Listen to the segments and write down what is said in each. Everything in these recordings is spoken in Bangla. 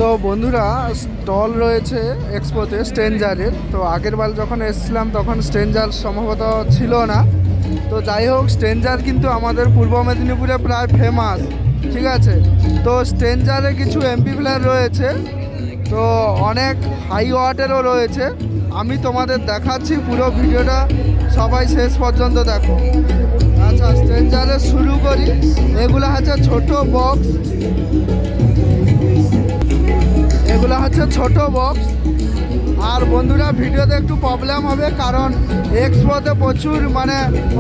তো বন্ধুরা স্টল রয়েছে এক্সপোতে স্ট্রেঞ্জারের। তো আগের বার যখন এসেছিলাম তখন স্ট্রেঞ্জার সম্ভবত ছিল না। তো যাই হোক, স্ট্রেঞ্জার কিন্তু আমাদের পূর্ব মেদিনীপুরে প্রায় ফেমাস, ঠিক আছে। তো স্ট্রেঞ্জারে কিছু এমপি প্লেয়ার রয়েছে, তো অনেক হাই ওয়াটেরও রয়েছে। আমি তোমাদের দেখাচ্ছি, পুরো ভিডিওটা সবাই শেষ পর্যন্ত দেখো। আচ্ছা, স্ট্রেঞ্জারে শুরু করি। এগুলো হচ্ছে ছোট বক্স, এগুলো হচ্ছে ছোট বক্স। আর বন্ধুরা ভিডিওতে একটু প্রবলেম হবে, কারণ এক্সপোতে প্রচুর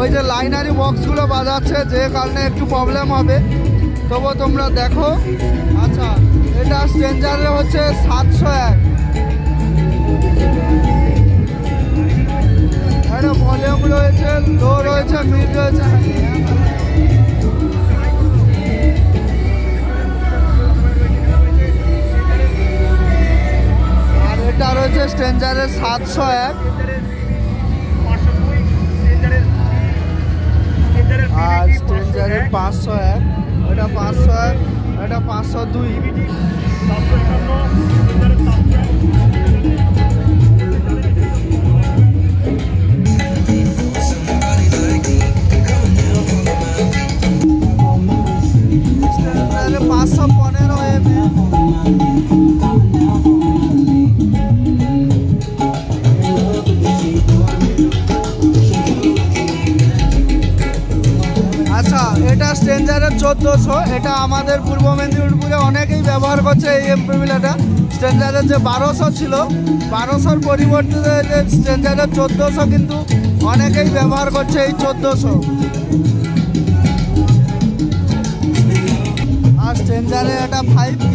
ওই যে লাইনারি বক্সগুলো বাজাচ্ছে, যে কারণে একটু প্রবলেম হবে। তবু তোমরা দেখো। আচ্ছা, এটা স্ট্রেঞ্জারে হচ্ছে 701। এটা ভলিউম রয়েছে, লো রয়েছে, মিড রয়েছে। আর এটা রয়েছে স্ট্রেঞ্জারের 701। আর স্ট্রেঞ্জারের 501। এটা 501, এটা 502। আচ্ছা, এটা স্ট্রেঞ্জারের 1400। এটা আমাদের পূর্ব মেদিনীপুরে অনেকেই ব্যবহার করছে এই এমপি প্লেয়ারটা। স্ট্রেঞ্জারের যে 1200 ছিল, 1200-র পরিবর্তে স্ট্রেঞ্জারের 1400 কিন্তু অনেকেই ব্যবহার করছে এই 1400। আর স্ট্রেঞ্জারে এটা 5K।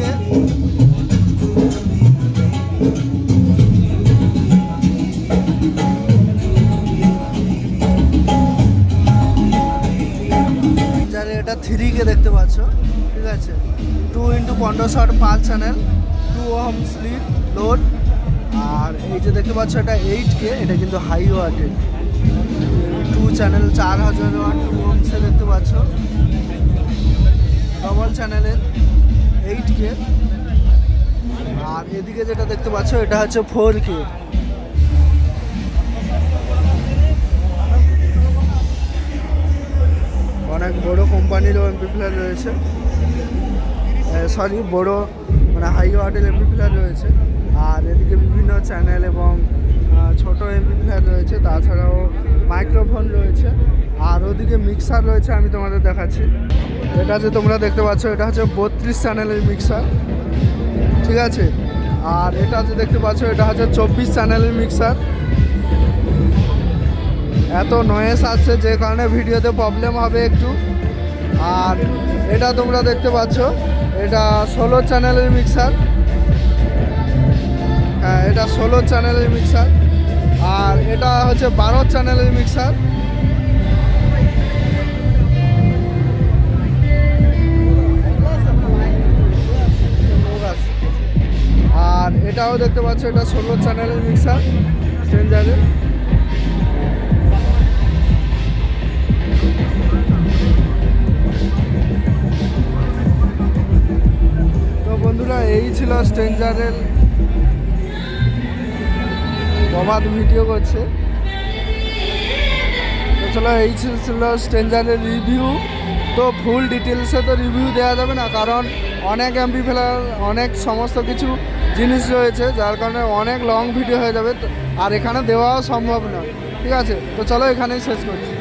এটা 3K দেখতে পাচ্ছ, ঠিক আছে। 2x1500 5 channel, 2 ohm slip load. আর এই যে দেখতে পাচ্ছ এটা 8K। এটা কিন্তু হাই ওয়াটের 2 চ্যানেল, 4000 ওয়াট 2 ওহমসে দেখতে পাচ্ছ। ডবল চ্যানেলের 8K। আর এদিকে যেটা দেখতে পাচ্ছ এটা হচ্ছে 4K। অনেক বড় কোম্পানিরও এমপি প্লেয়ার রয়েছে, সরি বড় হাই ওয়াটের এমপি প্লেয়ার রয়েছে। আর এদিকে বিভিন্ন চ্যানেল এবং ছোট এমপি প্লেয়ার রয়েছে, তাছাড়াও মাইক্রোফোন রয়েছে। আর ওদিকে মিক্সার রয়েছে, আমি তোমাদের দেখাচ্ছি। এটা যে তোমরা দেখতে পাচ্ছ এটা হচ্ছে 32 চ্যানেলের মিক্সার, ঠিক আছে। আর এটা যে দেখতে পাচ্ছ এটা হচ্ছে 24 চ্যানেলের মিক্সার। এত নয়েস আসছে যে কারণে ভিডিওতে প্রবলেম হবে একটু। আর এটা তোমরা দেখতে পাচ্ছ এটা 16 চ্যানেলের মিক্সার। হ্যাঁ, এটা 16 চ্যানেলের মিক্সার। আর এটা হচ্ছে 12 চ্যানেলের মিক্সার। আর এটাও দেখতে পাচ্ছ এটা 16 চ্যানেলের মিক্সার স্ট্রেঞ্জারের। বন্ধুরা এই ছিল স্ট্রেঞ্জারের, প্রভাত ভিডিও করছে। তো চলো, এই ছিল স্ট্রেঞ্জারের রিভিউ। তো ফুল ডিটেলসে তো রিভিউ দেওয়া যাবে না, কারণ অনেক এমপি প্লেয়ার, অনেক সমস্ত কিছু জিনিস রয়েছে, যার কারণে অনেক লং ভিডিও হয়ে যাবে, আর এখানে দেওয়াও সম্ভব না, ঠিক আছে। তো চলো এখানেই শেষ করছি।